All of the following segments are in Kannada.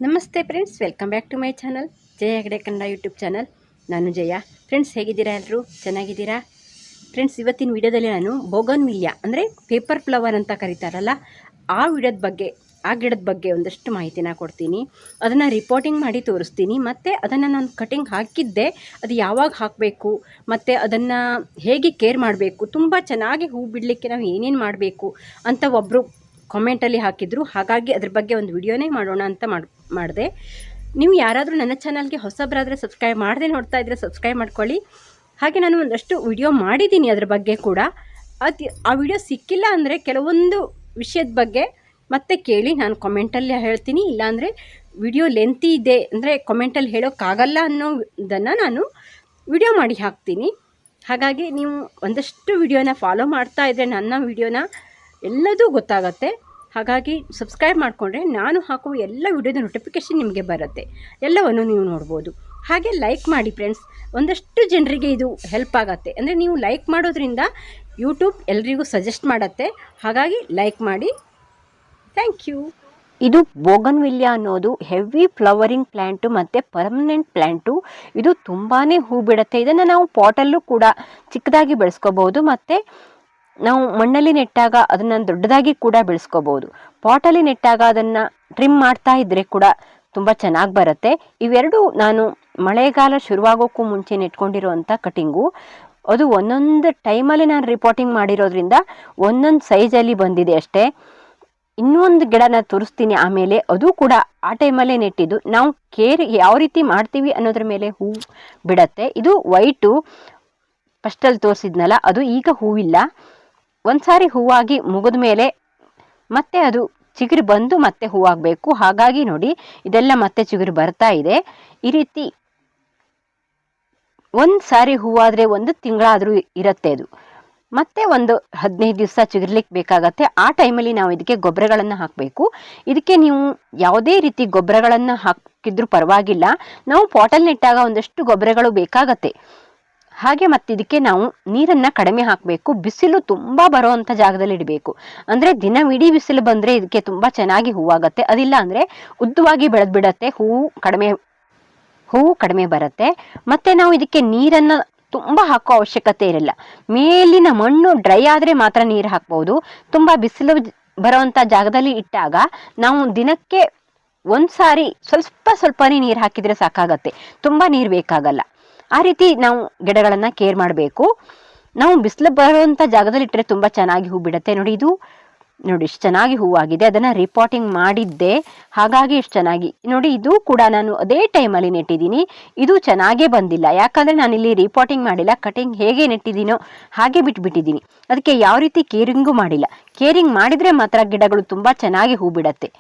ನಮಸ್ತೆ friends, welcome back to my channel Jaya Hegde Kannada YouTube channel. ನಾನು ಜಯ. ಫ್ರೆಂಡ್ಸ್, ಹೇಗಿದ್ದೀರಾ? ಎಲ್ಲರೂ ಚೆನ್ನಾಗಿದ್ದೀರಾ? ಫ್ರೆಂಡ್ಸ್, ಇವತ್ತಿನ ವಿಡಿಯೋದಲ್ಲಿ ನಾನು ಬೋಗನ್ವಿಲಿಯ ಅಂದರೆ ಪೇಪರ್ ಫ್ಲವರ್ ಅಂತ ಕರೀತಾರಲ್ಲ, ಆ ಗಿಡದ ಬಗ್ಗೆ ಒಂದಷ್ಟು ಮಾಹಿತಿನ ಕೊಡ್ತೀನಿ. ಅದನ್ನು ರಿಪೋರ್ಟಿಂಗ್ ಮಾಡಿ ತೋರಿಸ್ತೀನಿ. ಮತ್ತು ಅದನ್ನು ನಾನು ಕಟಿಂಗ್ ಹಾಕಿದ್ದೆ, ಅದು ಯಾವಾಗ ಹಾಕಬೇಕು ಮತ್ತು ಅದನ್ನು ಹೇಗೆ ಕೇರ್ ಮಾಡಬೇಕು, ತುಂಬ ಚೆನ್ನಾಗಿ ಹೂ ಬಿಡಲಿಕ್ಕೆ ನಾವು ಏನೇನು ಮಾಡಬೇಕು ಅಂತ ಒಬ್ಬರು ಕಾಮೆಂಟಲ್ಲಿ ಹಾಕಿದ್ರು. ಹಾಗಾಗಿ ಅದ್ರ ಬಗ್ಗೆ ಒಂದು ವಿಡಿಯೋನೇ ಮಾಡೋಣ ಅಂತ ಮಾಡಿದೆ. ನೀವು ಯಾರಾದರೂ ನನ್ನ ಚಾನಲ್ಗೆ ಹೊಸಬರಾದರೆ ಸಬ್ಸ್ಕ್ರೈಬ್ ಮಾಡದೆ ನೋಡ್ತಾ ಇದ್ದರೆ ಸಬ್ಸ್ಕ್ರೈಬ್ ಮಾಡ್ಕೊಳ್ಳಿ. ಹಾಗೆ ನಾನು ಒಂದಷ್ಟು ವಿಡಿಯೋ ಮಾಡಿದ್ದೀನಿ ಅದ್ರ ಬಗ್ಗೆ ಕೂಡ. ಆ ವಿಡಿಯೋ ಸಿಕ್ಕಿಲ್ಲ ಅಂದರೆ ಕೆಲವೊಂದು ವಿಷಯದ ಬಗ್ಗೆ ಮತ್ತೆ ಕೇಳಿ, ನಾನು ಕಾಮೆಂಟಲ್ಲಿ ಹೇಳ್ತೀನಿ. ಇಲ್ಲಾಂದರೆ ವಿಡಿಯೋ ಲೆಂತಿ ಇದೆ ಅಂದರೆ ಕಾಮೆಂಟಲ್ಲಿ ಹೇಳೋಕ್ಕಾಗಲ್ಲ ಅನ್ನೋದನ್ನು ನಾನು ವಿಡಿಯೋ ಮಾಡಿ ಹಾಕ್ತೀನಿ. ಹಾಗಾಗಿ ನೀವು ಒಂದಷ್ಟು ವಿಡಿಯೋನ ಫಾಲೋ ಮಾಡ್ತಾ ಇದ್ದರೆ ನನ್ನ ವಿಡಿಯೋನ ಎಲ್ಲದೂ ಗೊತ್ತಾಗತ್ತೆ. ಹಾಗಾಗಿ ಸಬ್ಸ್ಕ್ರೈಬ್ ಮಾಡಿಕೊಂಡ್ರೆ ನಾನು ಹಾಕುವ ಎಲ್ಲ ವಿಡಿಯೋದ ನೋಟಿಫಿಕೇಷನ್ ನಿಮಗೆ ಬರುತ್ತೆ, ಎಲ್ಲವನ್ನು ನೀವು ನೋಡ್ಬೋದು. ಹಾಗೆ ಲೈಕ್ ಮಾಡಿ ಫ್ರೆಂಡ್ಸ್, ಒಂದಷ್ಟು ಜನರಿಗೆ ಇದು ಹೆಲ್ಪ್ ಆಗುತ್ತೆ. ಅಂದರೆ ನೀವು ಲೈಕ್ ಮಾಡೋದ್ರಿಂದ ಯೂಟ್ಯೂಬ್ ಎಲ್ರಿಗೂ ಸಜೆಸ್ಟ್ ಮಾಡುತ್ತೆ. ಹಾಗಾಗಿ ಲೈಕ್ ಮಾಡಿ. Thank you. ಇದು ಬೋಗನ್ವಿಲಿಯ ಅನ್ನೋದು ಹೆವಿ ಫ್ಲವರಿಂಗ್ ಪ್ಲ್ಯಾಂಟು ಮತ್ತು ಪರ್ಮನೆಂಟ್ ಪ್ಲ್ಯಾಂಟು. ಇದು ತುಂಬಾ ಹೂ ಬಿಡುತ್ತೆ. ಇದನ್ನು ನಾವು ಪಾಟಲ್ಲೂ ಕೂಡ ಚಿಕ್ಕದಾಗಿ ಬೆಳೆಸ್ಕೋಬೋದು, ಮತ್ತು ನಾವು ಮಣ್ಣಲ್ಲಿ ನೆಟ್ಟಾಗ ಅದನ್ನು ದೊಡ್ಡದಾಗಿ ಕೂಡ ಬೆಳೆಸ್ಕೋಬೋದು. ಪಾಟಲ್ಲಿ ನೆಟ್ಟಾಗ ಅದನ್ನು ಟ್ರಿಮ್ ಮಾಡ್ತಾ ಇದ್ದರೆ ಕೂಡ ತುಂಬ ಚೆನ್ನಾಗಿ ಬರುತ್ತೆ. ಇವೆರಡು ನಾನು ಮಳೆಗಾಲ ಶುರುವಾಗೋಕ್ಕೂ ಮುಂಚೆ ನೆಟ್ಕೊಂಡಿರೋವಂಥ ಕಟಿಂಗು. ಅದು ಒಂದೊಂದು ಟೈಮಲ್ಲಿ ನಾನು ರಿಪೋರ್ಟಿಂಗ್ ಮಾಡಿರೋದ್ರಿಂದ ಒಂದೊಂದು ಸೈಜಲ್ಲಿ ಬಂದಿದೆ ಅಷ್ಟೇ. ಇನ್ನೊಂದು ಗಿಡನ ತೋರಿಸ್ತೀನಿ ಆಮೇಲೆ, ಅದು ಕೂಡ ಆ ಟೈಮಲ್ಲೇ ನೆಟ್ಟಿದ್ದು. ನಾವು ಕೇರ್ ಯಾವ ರೀತಿ ಮಾಡ್ತೀವಿ ಅನ್ನೋದ್ರ ಮೇಲೆ ಹೂ ಬಿಡತ್ತೆ. ಇದು ವೈಟು ಫಸ್ಟಲ್ಲಿ ತೋರಿಸಿದ್ನಲ್ಲ, ಅದು ಈಗ ಹೂವಿಲ್ಲ. ಒಂದು ಸಾರಿ ಹೂವಾಗಿ ಮುಗಿದ ಮೇಲೆ ಮತ್ತೆ ಅದು ಚಿಗುರು ಬಂದು ಮತ್ತೆ ಹೂವಾಗಬೇಕು. ಹಾಗಾಗಿ ನೋಡಿ, ಇದೆಲ್ಲ ಮತ್ತೆ ಚಿಗುರು ಬರ್ತಾ ಇದೆ. ಈ ರೀತಿ ಒಂದು ಸಾರಿ ಹೂವಾದರೆ 1 ತಿಂಗಳಾದರೂ ಇರುತ್ತೆ. ಅದು ಮತ್ತೆ ಒಂದು 15 ದಿವಸ ಚಿಗುರ್ಲಿಕ್ಕೆ ಬೇಕಾಗತ್ತೆ. ಆ ಟೈಮಲ್ಲಿ ನಾವು ಇದಕ್ಕೆ ಗೊಬ್ಬರಗಳನ್ನು ಹಾಕಬೇಕು. ಇದಕ್ಕೆ ನೀವು ಯಾವುದೇ ರೀತಿ ಗೊಬ್ಬರಗಳನ್ನು ಹಾಕಿದ್ರೂ ಪರವಾಗಿಲ್ಲ. ನಾವು ಪಾಟಲ್ಲಿ ನೆಟ್ಟಾಗ ಒಂದಷ್ಟು ಗೊಬ್ಬರಗಳು ಬೇಕಾಗತ್ತೆ. ಹಾಗೆ ಮತ್ತು ಇದಕ್ಕೆ ನಾವು ನೀರನ್ನು ಕಡಿಮೆ ಹಾಕಬೇಕು. ಬಿಸಿಲು ತುಂಬ ಬರೋವಂಥ ಜಾಗದಲ್ಲಿ ಇಡಬೇಕು. ಅಂದರೆ ದಿನವಿಡೀ ಬಿಸಿಲು ಬಂದರೆ ಇದಕ್ಕೆ ತುಂಬ ಚೆನ್ನಾಗಿ ಹೂವಾಗತ್ತೆ. ಅದಿಲ್ಲ ಅಂದರೆ ಉದ್ದವಾಗಿ ಬೆಳೆದ್ಬಿಡತ್ತೆ, ಹೂವು ಕಡಿಮೆ ಬರುತ್ತೆ. ಮತ್ತು ನಾವು ಇದಕ್ಕೆ ನೀರನ್ನು ತುಂಬ ಹಾಕೋ ಅವಶ್ಯಕತೆ ಇರಲ್ಲ. ಮೇಲಿನ ಮಣ್ಣು ಡ್ರೈ ಆದರೆ ಮಾತ್ರ ನೀರು ಹಾಕ್ಬೋದು. ತುಂಬ ಬಿಸಿಲು ಬರೋವಂಥ ಜಾಗದಲ್ಲಿ ಇಟ್ಟಾಗ ನಾವು ದಿನಕ್ಕೆ ಒಂದು ಸಾರಿ ಸ್ವಲ್ಪನೇ ನೀರು ಹಾಕಿದರೆ ಸಾಕಾಗತ್ತೆ, ತುಂಬ ನೀರು ಬೇಕಾಗಲ್ಲ. ಆ ರೀತಿ ನಾವು ಗಿಡಗಳನ್ನು ಕೇರ್ ಮಾಡಬೇಕು. ನಾವು ಬಿಸಿಲು ಬರುವಂಥ ಜಾಗದಲ್ಲಿ ಇಟ್ಟರೆ ತುಂಬ ಚೆನ್ನಾಗಿ ಹೂ ಬಿಡುತ್ತೆ. ನೋಡಿ, ಇದು ನೋಡಿ ಇಷ್ಟು ಚೆನ್ನಾಗಿ ಹೂವಾಗಿದೆ. ಅದನ್ನು ರಿಪೋರ್ಟಿಂಗ್ ಮಾಡಿದ್ದೆ, ಹಾಗಾಗಿ ಇಷ್ಟು ಚೆನ್ನಾಗಿ ನೋಡಿ. ಇದು ಕೂಡ ನಾನು ಅದೇ ಟೈಮಲ್ಲಿ ನೆಟ್ಟಿದ್ದೀನಿ. ಇದು ಚೆನ್ನಾಗೇ ಬಂದಿಲ್ಲ, ಯಾಕಂದರೆ ನಾನಿಲ್ಲಿ ರಿಪೋರ್ಟಿಂಗ್ ಮಾಡಿಲ್ಲ. ಕಟಿಂಗ್ ಹೇಗೆ ನೆಟ್ಟಿದ್ದೀನೋ ಹಾಗೆ ಬಿಟ್ಬಿಟ್ಟಿದ್ದೀನಿ. ಅದಕ್ಕೆ ಯಾವ ರೀತಿ ಕೇರಿಂಗೂ ಮಾಡಿಲ್ಲ. ಕೇರಿಂಗ್ ಮಾಡಿದರೆ ಮಾತ್ರ ಗಿಡಗಳು ತುಂಬ ಚೆನ್ನಾಗಿ ಹೂ ಬಿಡುತ್ತೆ.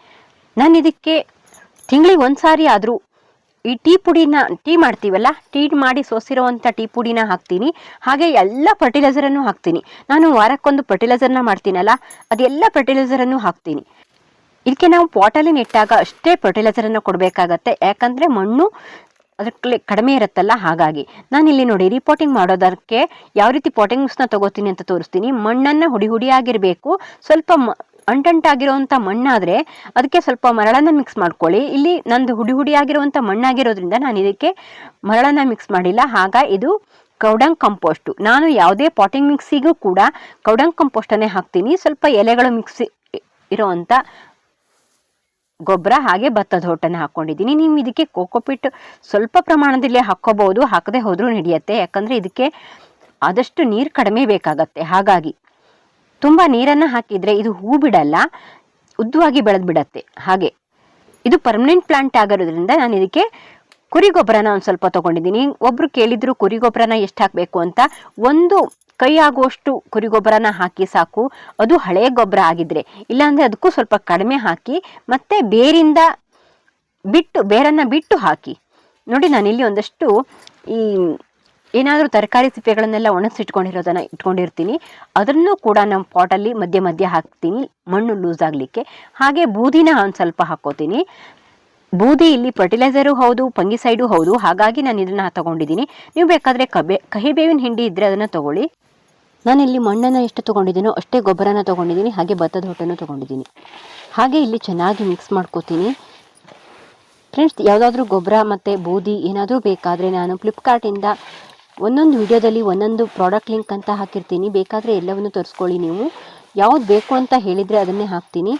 ನಾನು ಇದಕ್ಕೆ ತಿಂಗಳಿಗೆ ಒಂದು ಸಾರಿ ಆದರೂ ಈ ಟೀ ಮಾಡ್ತೀವಲ್ಲ, ಟೀ ಮಾಡಿ ಸೋಸಿರೋವಂಥ ಟೀ ಪುಡಿನ ಹಾಕ್ತೀನಿ. ಹಾಗೆ ಎಲ್ಲ ಫರ್ಟಿಲೈಸರನ್ನು ಹಾಕ್ತೀನಿ. ನಾನು ವಾರಕ್ಕೊಂದು ಫರ್ಟಿಲೈಸರ್ನ ಮಾಡ್ತೀನಲ್ಲ, ಅದೆಲ್ಲ ಫರ್ಟಿಲೈಸರನ್ನು ಹಾಕ್ತೀನಿ. ಇದಕ್ಕೆ ನಾವು ಪಾಟಲ್ಲಿ ನೆಟ್ಟಾಗ ಅಷ್ಟೇ ಫರ್ಟಿಲೈಸರನ್ನು ಕೊಡಬೇಕಾಗತ್ತೆ, ಯಾಕಂದರೆ ಮಣ್ಣು ಅದಕ್ಕೆ ಕಡಿಮೆ ಇರುತ್ತಲ್ಲ. ಹಾಗಾಗಿ ನಾನಿಲ್ಲಿ ನೋಡಿ ರಿಪೋರ್ಟಿಂಗ್ ಮಾಡೋದಕ್ಕೆ ಯಾವ ರೀತಿ ಪಾಟಿಂಗ್ಸ್ನ ತಗೋತೀನಿ ಅಂತ ತೋರಿಸ್ತೀನಿ. ಮಣ್ಣನ್ನು ಹುಡಿಯಾಗಿರಬೇಕು. ಸ್ವಲ್ಪ ಅಂಟಂಟಾಗಿರೋವಂಥ ಮಣ್ಣಾದರೆ ಅದಕ್ಕೆ ಸ್ವಲ್ಪ ಮರಳನ್ನು ಮಿಕ್ಸ್ ಮಾಡ್ಕೊಳ್ಳಿ. ಇಲ್ಲಿ ನಂದು ಹುಡಿಯಾಗಿರುವಂಥ ಮಣ್ಣಾಗಿರೋದ್ರಿಂದ ನಾನು ಇದಕ್ಕೆ ಮರಳನ್ನು ಮಿಕ್ಸ್ ಮಾಡಿಲ್ಲ. ಇದು ಕೌಡಂಗ್ ಕಂಪೋಸ್ಟು. ನಾನು ಯಾವುದೇ ಪಾಟಿಂಗ್ ಮಿಕ್ಸಿಗೂ ಕೂಡ ಕೌಡಂಗ್ ಕಂಪೋಸ್ಟನ್ನೇ ಹಾಕ್ತೀನಿ. ಸ್ವಲ್ಪ ಎಲೆಗಳು ಮಿಕ್ಸಿ ಇರೋವಂಥ ಗೊಬ್ಬರ, ಹಾಗೆ ಭತ್ತದ ಹೊಟ್ಟನ್ನು ಹಾಕ್ಕೊಂಡಿದ್ದೀನಿ. ನೀವು ಇದಕ್ಕೆ ಕೋಕೋಪಿಟ್ ಸ್ವಲ್ಪ ಪ್ರಮಾಣದಲ್ಲಿ ಹಾಕ್ಕೋಬಹುದು, ಹಾಕದೆ ಹೋದರೂ ನಡೆಯುತ್ತೆ. ಯಾಕಂದರೆ ಇದಕ್ಕೆ ಆದಷ್ಟು ನೀರು ಕಡಿಮೆ ಬೇಕಾಗತ್ತೆ. ಹಾಗಾಗಿ ತುಂಬ ನೀರನ್ನು ಹಾಕಿದರೆ ಇದು ಹೂ ಬಿಡಲ್ಲ, ಉದ್ದವಾಗಿ ಬೆಳೆದು ಬಿಡತ್ತೆ. ಹಾಗೆ ಇದು ಪರ್ಮನೆಂಟ್ ಪ್ಲಾಂಟ್ ಆಗಿರೋದ್ರಿಂದ ನಾನು ಇದಕ್ಕೆ ಕುರಿ ಗೊಬ್ಬರನ ಒಂದು ಸ್ವಲ್ಪ ತೊಗೊಂಡಿದ್ದೀನಿ. ಒಬ್ಬರು ಕೇಳಿದ್ರು ಕುರಿ ಗೊಬ್ಬರನ ಎಷ್ಟು ಹಾಕಬೇಕು ಅಂತ. 1 ಕೈ ಆಗುವಷ್ಟು ಕುರಿ ಗೊಬ್ಬರನ ಹಾಕಿ ಸಾಕು, ಅದು ಹಳೆಯ ಗೊಬ್ಬರ ಆಗಿದ್ರೆ. ಇಲ್ಲಾಂದರೆ ಅದಕ್ಕೂ ಸ್ವಲ್ಪ ಕಡಿಮೆ ಹಾಕಿ, ಮತ್ತು ಬೇರನ್ನು ಬಿಟ್ಟು ಹಾಕಿ. ನೋಡಿ, ನಾನಿಲ್ಲಿ ಒಂದಷ್ಟು ಈ ಏನಾದರೂ ತರಕಾರಿ ಸಿಪ್ಪೆಗಳನ್ನೆಲ್ಲ ಒಣಗಿಸಿಟ್ಕೊಂಡಿರೋದನ್ನು ಇಟ್ಕೊಂಡಿರ್ತೀನಿ. ಅದನ್ನು ಕೂಡ ನಮ್ಮ ಪಾಟಲ್ಲಿ ಮಧ್ಯೆ ಹಾಕ್ತೀನಿ, ಮಣ್ಣು ಲೂಸ್ ಆಗಲಿಕ್ಕೆ. ಹಾಗೆ ಬೂದಿನ ಒಂದು ಸ್ವಲ್ಪ ಹಾಕ್ಕೋತೀನಿ. ಬೂದಿ ಇಲ್ಲಿ ಫರ್ಟಿಲೈಸರು ಹೌದು, ಫಂಗಿಸೈಡು ಹೌದು. ಹಾಗಾಗಿ ನಾನು ಇದನ್ನು ತೊಗೊಂಡಿದ್ದೀನಿ. ನೀವು ಬೇಕಾದರೆ ಕಹಿಬೇವಿನ ಹಿಂಡಿ ಇದ್ದರೆ ಅದನ್ನು ತೊಗೊಳ್ಳಿ. ನಾನಿಲ್ಲಿ ಮಣ್ಣನ್ನು ಎಷ್ಟು ತೊಗೊಂಡಿದ್ದೀನೋ ಅಷ್ಟೇ ಗೊಬ್ಬರನ ತೊಗೊಂಡಿದ್ದೀನಿ. ಹಾಗೆ ಭತ್ತದ ಹೊಟ್ಟನ್ನು ತೊಗೊಂಡಿದ್ದೀನಿ. ಹಾಗೆ ಇಲ್ಲಿ ಚೆನ್ನಾಗಿ ಮಿಕ್ಸ್ ಮಾಡ್ಕೋತೀನಿ. ಫ್ರೆಂಡ್ಸ್, ಯಾವುದಾದ್ರೂ ಗೊಬ್ಬರ ಮತ್ತು ಬೂದಿ ಏನಾದರೂ ಬೇಕಾದರೆ ನಾನು ಫ್ಲಿಪ್ಕಾರ್ಟಿಂದ ಒಂದೊಂದು ವಿಡಿಯೋದಲ್ಲಿ ಒಂದೊಂದು ಪ್ರಾಡಕ್ಟ್ ಲಿಂಕ್ ಅಂತ ಹಾಕಿರ್ತೀನಿ. ಬೇಕಾದರೆ ಎಲ್ಲವನ್ನು ತರಿಸ್ಕೊಳ್ಳಿ. ನೀವು ಯಾವ್ದು ಬೇಕು ಅಂತ ಹೇಳಿದರೆ ಅದನ್ನೇ ಹಾಕ್ತೀನಿ.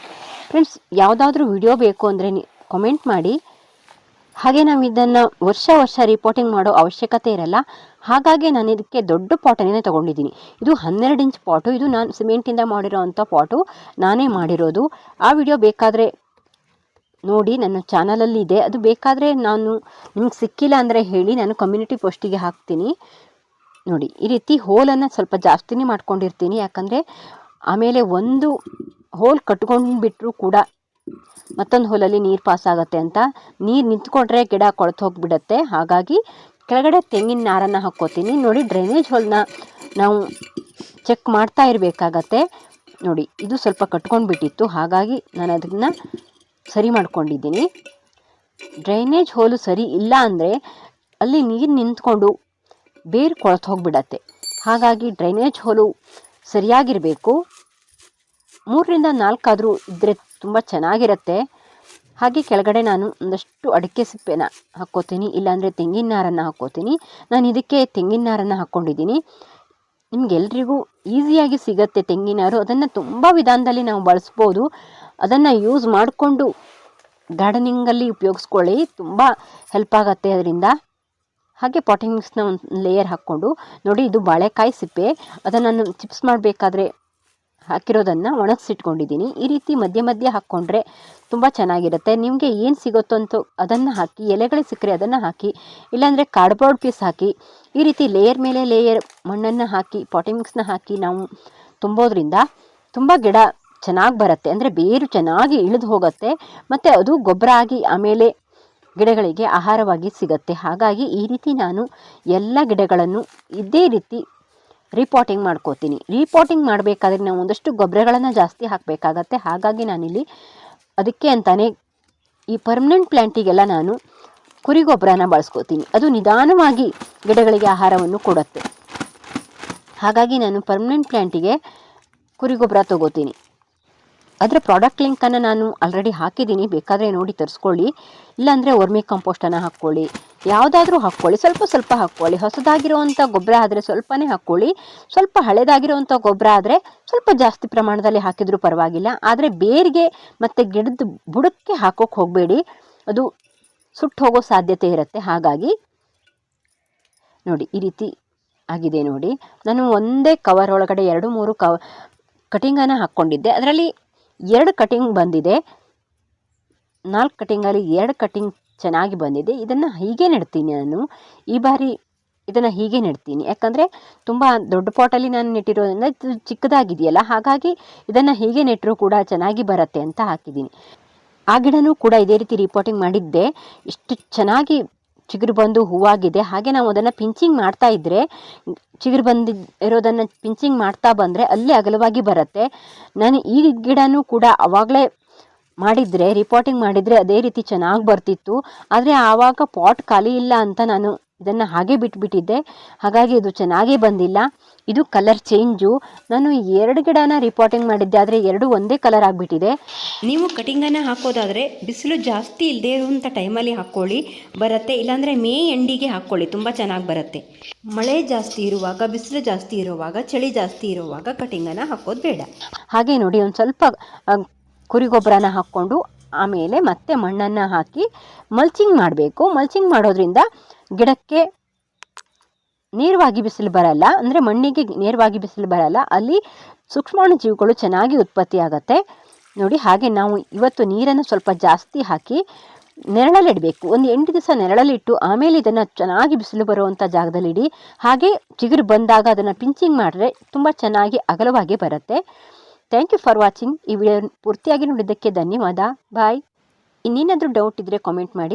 ಫ್ರೆಂಡ್ಸ್, ಯಾವುದಾದ್ರೂ ವಿಡಿಯೋ ಬೇಕು ಅಂದರೆ ಕಮೆಂಟ್ ಮಾಡಿ. ಹಾಗೆ ನಾವು ಇದನ್ನು ವರ್ಷ ರಿಪೋರ್ಟಿಂಗ್ ಮಾಡೋ ಅವಶ್ಯಕತೆ ಇರಲ್ಲ. ಹಾಗಾಗಿ ನಾನು ಇದಕ್ಕೆ ದೊಡ್ಡ ಪಾಟನ್ನೇ ತೊಗೊಂಡಿದ್ದೀನಿ. ಇದು 12 ಇಂಚ್ ಪಾಟು. ಇದು ನಾನು ಸಿಮೆಂಟಿಂದ ಮಾಡಿರೋ ಅಂಥ ಪಾಟು, ನಾನೇ ಮಾಡಿರೋದು. ಆ ವಿಡಿಯೋ ಬೇಕಾದರೆ ನೋಡಿ, ನನ್ನ ಚಾನಲಲ್ಲಿ ಇದೆ. ಅದು ಬೇಕಾದರೆ ನಾನು ನಿಮ್ಗೆ ಸಿಕ್ಕಿಲ್ಲ ಅಂದರೆ ಹೇಳಿ, ನಾನು ಕಮ್ಯುನಿಟಿ ಪೋಸ್ಟಿಗೆ ಹಾಕ್ತೀನಿ. ನೋಡಿ, ಈ ರೀತಿ ಹೋಲನ್ನು ಸ್ವಲ್ಪ ಜಾಸ್ತಿನೇ ಮಾಡ್ಕೊಂಡಿರ್ತೀನಿ. ಯಾಕಂದರೆ ಆಮೇಲೆ ಒಂದು ಹೋಲ್ ಕಟ್ಕೊಂಡು ಬಿಟ್ಟರೂ ಕೂಡ ಮತ್ತೊಂದು ಹೋಲಲ್ಲಿ ನೀರು ಪಾಸ್ ಆಗುತ್ತೆ ಅಂತ. ನೀರು ನಿಂತ್ಕೊಂಡ್ರೆ ಗಿಡ ಕೊಳೆತು ಹೋಗಿಬಿಡತ್ತೆ. ಹಾಗಾಗಿ ಕೆಳಗಡೆ ತೆಂಗಿನ ನಾರನ್ನು ಹಾಕ್ಕೋತೀನಿ. ನೋಡಿ, ಡ್ರೈನೇಜ್ ಹೋಲನ್ನ ನಾವು ಚೆಕ್ ಮಾಡ್ತಾ ಇರಬೇಕಾಗತ್ತೆ. ನೋಡಿ, ಇದು ಸ್ವಲ್ಪ ಕಟ್ಕೊಂಡು ಬಿಟ್ಟಿತ್ತು, ಹಾಗಾಗಿ ನಾನು ಅದನ್ನು ಸರಿ ಮಾಡ್ಕೊಂಡಿದ್ದೀನಿ. ಡ್ರೈನೇಜ್ ಹೋಲು ಸರಿ ಇಲ್ಲ ಅಂದರೆ ಅಲ್ಲಿ ನೀರು ನಿಂತ್ಕೊಂಡು ಬೇರು ಕೊಳೆತು ಹೋಗಿಬಿಡತ್ತೆ. ಹಾಗಾಗಿ ಡ್ರೈನೇಜ್ ಹೋಲು ಸರಿಯಾಗಿರಬೇಕು. 3ರಿಂದ 4 ಆದರೂ ಇದ್ದರೆ ತುಂಬ ಚೆನ್ನಾಗಿರುತ್ತೆ. ಹಾಗೆ ಕೆಳಗಡೆ ನಾನು ಒಂದಷ್ಟು ಅಡಿಕೆ ಸಿಪ್ಪೆನ ಹಾಕ್ಕೋತೀನಿ, ಇಲ್ಲಾಂದರೆ ತೆಂಗಿನ ನಾರನ್ನು ಹಾಕ್ಕೋತೀನಿ. ನಾನು ಇದಕ್ಕೆ ತೆಂಗಿನ ನಾರನ್ನು ಹಾಕ್ಕೊಂಡಿದ್ದೀನಿ. ನಿಮಗೆಲ್ರಿಗೂ ಈಸಿಯಾಗಿ ಸಿಗುತ್ತೆ ತೆಂಗಿನ ನಾರು. ಅದನ್ನು ತುಂಬ ವಿಧಾನದಲ್ಲಿ ನಾವು ಬಳಸ್ಬೋದು. ಅದನ್ನು ಯೂಸ್ ಮಾಡಿಕೊಂಡು ಗಾರ್ಡನಿಂಗಲ್ಲಿ ಉಪಯೋಗಿಸ್ಕೊಳ್ಳಿ, ತುಂಬ ಹೆಲ್ಪ್ ಆಗುತ್ತೆ ಅದರಿಂದ. ಹಾಗೆ ಪಾಟಿಂಗ್ ಮಿಕ್ಸ್ನ ಒಂದು ಲೇಯರ್ ಹಾಕ್ಕೊಂಡು, ನೋಡಿ, ಇದು ಬಾಳೆಕಾಯಿ ಸಿಪ್ಪೆ. ಅದನ್ನು ನಾನು ಚಿಪ್ಸ್ ಮಾಡಬೇಕಾದ್ರೆ ಹಾಕಿರೋದನ್ನು ಒಣಗಿಸಿಟ್ಕೊಂಡಿದ್ದೀನಿ. ಈ ರೀತಿ ಮಧ್ಯೆ ಹಾಕ್ಕೊಂಡ್ರೆ ತುಂಬ ಚೆನ್ನಾಗಿರುತ್ತೆ. ನಿಮಗೆ ಏನು ಸಿಗುತ್ತೋ ಅಂತೂ ಅದನ್ನು ಹಾಕಿ, ಎಲೆಗಳು ಸಿಕ್ಕರೆ ಅದನ್ನು ಹಾಕಿ, ಇಲ್ಲಾಂದರೆ ಕಾರ್ಡ್ಬೋರ್ಡ್ ಪೀಸ್ ಹಾಕಿ. ಈ ರೀತಿ ಲೇಯರ್ ಮೇಲೆ ಲೇಯರ್ ಮಣ್ಣನ್ನು ಹಾಕಿ, ಪಾಟಿಂಗ್ ಮಿಕ್ಸ್ನ ಹಾಕಿ ನಾವು ತುಂಬೋದ್ರಿಂದ ತುಂಬ ಗಿಡ ಚೆನ್ನಾಗಿ ಬರುತ್ತೆ. ಅಂದರೆ ಬೇರು ಚೆನ್ನಾಗಿ ಇಳಿದು ಹೋಗುತ್ತೆ, ಮತ್ತು ಅದು ಗೊಬ್ಬರ ಆಗಿ ಆಮೇಲೆ ಗಿಡಗಳಿಗೆ ಆಹಾರವಾಗಿ ಸಿಗುತ್ತೆ. ಹಾಗಾಗಿ ಈ ರೀತಿ ನಾನು ಎಲ್ಲ ಗಿಡಗಳನ್ನು ಇದೇ ರೀತಿ ರೀಪಾಟಿಂಗ್ ಮಾಡ್ಕೋತೀನಿ. ರೀಪಾಟಿಂಗ್ ಮಾಡಬೇಕಾದ್ರೆ ನಾವು ಒಂದಷ್ಟು ಗೊಬ್ಬರಗಳನ್ನು ಜಾಸ್ತಿ ಹಾಕಬೇಕಾಗತ್ತೆ. ಹಾಗಾಗಿ ನಾನಿಲ್ಲಿ ಅದಕ್ಕೆ ಅಂತಾನೆ ಈ ಪರ್ಮನೆಂಟ್ ಪ್ಲ್ಯಾಂಟಿಗೆಲ್ಲ ನಾನು ಕುರಿ ಗೊಬ್ಬರನ ಬಳಸ್ಕೋತೀನಿ. ಅದು ನಿಧಾನವಾಗಿ ಗಿಡಗಳಿಗೆ ಆಹಾರವನ್ನು ಕೊಡುತ್ತೆ. ಹಾಗಾಗಿ ನಾನು ಪರ್ಮನೆಂಟ್ ಪ್ಲ್ಯಾಂಟಿಗೆ ಕುರಿ ಗೊಬ್ಬರ ತೊಗೋತೀನಿ. ಅದರ ಪ್ರಾಡಕ್ಟ್ ಲಿಂಕನ್ನು ನಾನು ಆಲ್ರೆಡಿ ಹಾಕಿದ್ದೀನಿ, ಬೇಕಾದರೆ ನೋಡಿ ತರಿಸ್ಕೊಳ್ಳಿ. ಇಲ್ಲಾಂದರೆ ವರ್ಮಿ ಕಂಪೋಸ್ಟನ್ನು ಹಾಕ್ಕೊಳ್ಳಿ, ಯಾವುದಾದ್ರೂ ಹಾಕ್ಕೊಳ್ಳಿ. ಸ್ವಲ್ಪ ಹಾಕ್ಕೊಳ್ಳಿ. ಹೊಸದಾಗಿರುವಂಥ ಗೊಬ್ಬರ ಆದರೆ ಸ್ವಲ್ಪನೇ ಹಾಕ್ಕೊಳ್ಳಿ. ಸ್ವಲ್ಪ ಹಳೆದಾಗಿರುವಂಥ ಗೊಬ್ಬರ ಆದರೆ ಸ್ವಲ್ಪ ಜಾಸ್ತಿ ಪ್ರಮಾಣದಲ್ಲಿ ಹಾಕಿದರೂ ಪರವಾಗಿಲ್ಲ. ಆದರೆ ಬೇರಿಗೆ ಮತ್ತು ಗಿಡದ ಬುಡಕ್ಕೆ ಹಾಕೋಕ್ಕೆ ಹೋಗಬೇಡಿ, ಅದು ಸುಟ್ಟು ಹೋಗೋ ಸಾಧ್ಯತೆ ಇರುತ್ತೆ. ಹಾಗಾಗಿ ನೋಡಿ, ಈ ರೀತಿ ಆಗಿದೆ ನೋಡಿ. ನಾನು ಒಂದೇ ಕವರ್ ಒಳಗಡೆ 2-3 ಕಟಿಂಗನ್ನು ಹಾಕ್ಕೊಂಡಿದ್ದೆ. ಅದರಲ್ಲಿ 2 ಕಟಿಂಗ್ ಬಂದಿದೆ. 4 ಕಟಿಂಗಲ್ಲಿ 2 ಕಟಿಂಗ್ ಚೆನ್ನಾಗಿ ಬಂದಿದೆ. ಇದನ್ನು ಹೀಗೆ ನೆಡ್ತೀನಿ ನಾನು. ಈ ಬಾರಿ ಇದನ್ನು ಹೀಗೆ ನೆಡ್ತೀನಿ, ಯಾಕಂದರೆ ತುಂಬ ದೊಡ್ಡ ಪಾಟಲ್ಲಿ ನಾನು ನೆಟ್ಟಿರೋದ್ರಿಂದ ಇದು ಚಿಕ್ಕದಾಗಿದೆಯಲ್ಲ, ಹಾಗಾಗಿ ಇದನ್ನು ಹೀಗೆ ನೆಟ್ಟರೂ ಕೂಡ ಚೆನ್ನಾಗಿ ಬರುತ್ತೆ ಅಂತ ಹಾಕಿದ್ದೀನಿ. ಆ ಗಿಡನೂ ಕೂಡ ಇದೇ ರೀತಿ ರಿಪೋರ್ಟಿಂಗ್ ಮಾಡಿದ್ದೆ. ಇಷ್ಟು ಚೆನ್ನಾಗಿ ಚಿಗುರು ಬಂದು ಹೂವಾಗಿದೆ. ಹಾಗೆ ನಾವು ಅದನ್ನು ಪಿಂಚಿಂಗ್ ಮಾಡ್ತಾ ಇದ್ದರೆ, ಚಿಗುರು ಬಂದಿರೋದನ್ನು ಪಿಂಚಿಂಗ್ ಮಾಡ್ತಾ ಬಂದರೆ ಅಲ್ಲಿ ಅಗಲವಾಗಿ ಬರುತ್ತೆ. ನಾನು ಈ ಗಿಡನೂ ಕೂಡ ಆವಾಗಲೇ ಮಾಡಿದರೆ, ರಿಪೋರ್ಟಿಂಗ್ ಮಾಡಿದರೆ ಅದೇ ರೀತಿ ಚೆನ್ನಾಗಿ ಬರ್ತಿತ್ತು. ಆದರೆ ಆವಾಗ ಪಾಟ್ ಖಾಲಿ ಇಲ್ಲ ಅಂತ ನಾನು ಇದನ್ನು ಹಾಗೆ ಬಿಟ್ಬಿಟ್ಟಿದ್ದೆ. ಹಾಗಾಗಿ ಇದು ಚೆನ್ನಾಗೇ ಬಂದಿಲ್ಲ. ಇದು ಕಲರ್ ಚೇಂಜು. ನಾನು 2 ಗಿಡನ ರಿಪೋರ್ಟಿಂಗ್ ಮಾಡಿದ್ದೆ, ಆದರೆ 2 ಒಂದೇ ಕಲರ್ ಆಗಿಬಿಟ್ಟಿದೆ. ನೀವು ಕಟಿಂಗನ್ನು ಹಾಕೋದಾದರೆ ಬಿಸಿಲು ಜಾಸ್ತಿ ಇಲ್ಲದೇ ಇರುವಂಥ ಟೈಮಲ್ಲಿ ಹಾಕ್ಕೊಳ್ಳಿ, ಬರುತ್ತೆ. ಇಲ್ಲಾಂದರೆ ಮೇ ಎಂಡಿಗೆ ಹಾಕ್ಕೊಳ್ಳಿ, ತುಂಬ ಚೆನ್ನಾಗಿ ಬರುತ್ತೆ. ಮಳೆ ಜಾಸ್ತಿ ಇರುವಾಗ, ಬಿಸಿಲು ಜಾಸ್ತಿ ಇರುವಾಗ, ಚಳಿ ಜಾಸ್ತಿ ಇರುವಾಗ ಕಟಿಂಗನ್ನು ಹಾಕೋದು ಬೇಡ. ಹಾಗೆ ನೋಡಿ, ಒಂದು ಸ್ವಲ್ಪ ಕುರಿ ಗೊಬ್ಬರನ ಹಾಕ್ಕೊಂಡು ಆಮೇಲೆ ಮತ್ತೆ ಮಣ್ಣನ್ನು ಹಾಕಿ ಮಲ್ಚಿಂಗ್ ಮಾಡಬೇಕು. ಮಲ್ಚಿಂಗ್ ಮಾಡೋದ್ರಿಂದ ಗಿಡಕ್ಕೆ ನೇರವಾಗಿ ಬಿಸಿಲು ಬರಲ್ಲ, ಅಂದರೆ ಮಣ್ಣಿಗೆ ನೇರವಾಗಿ ಬಿಸಿಲು ಬರಲ್ಲ, ಅಲ್ಲಿ ಸೂಕ್ಷ್ಮಾಣು ಜೀವಿಗಳು ಚೆನ್ನಾಗಿ ಉತ್ಪತ್ತಿ ಆಗುತ್ತೆ ನೋಡಿ. ಹಾಗೆ ನಾವು ಇವತ್ತು ನೀರನ್ನು ಸ್ವಲ್ಪ ಜಾಸ್ತಿ ಹಾಕಿ ನೆರಳಲ್ಲಿಡಬೇಕು. ಒಂದು 8 ದಿವಸ ನೆರಳಲ್ಲಿಟ್ಟು ಆಮೇಲೆ ಇದನ್ನು ಚೆನ್ನಾಗಿ ಬಿಸಿಲು ಬರುವಂಥ ಜಾಗದಲ್ಲಿಡಿ. ಹಾಗೆ ಚಿಗುರು ಬಂದಾಗ ಅದನ್ನು ಪಿಂಚಿಂಗ್ ಮಾಡಿದ್ರೆ ತುಂಬ ಚೆನ್ನಾಗಿ ಅಗಲವಾಗಿ ಬರುತ್ತೆ. Thank you for watching. ಈ ವಿಡಿಯೋ ಪೂರ್ತಿಯಾಗಿ ನೋಡಿದ್ದಕ್ಕೆ ಧನ್ಯವಾದ. ಬಾಯ್. ಇನ್ನೇನಾದರೂ ಡೌಟ್ ಇದ್ದರೆ ಕಾಮೆಂಟ್ ಮಾಡಿ.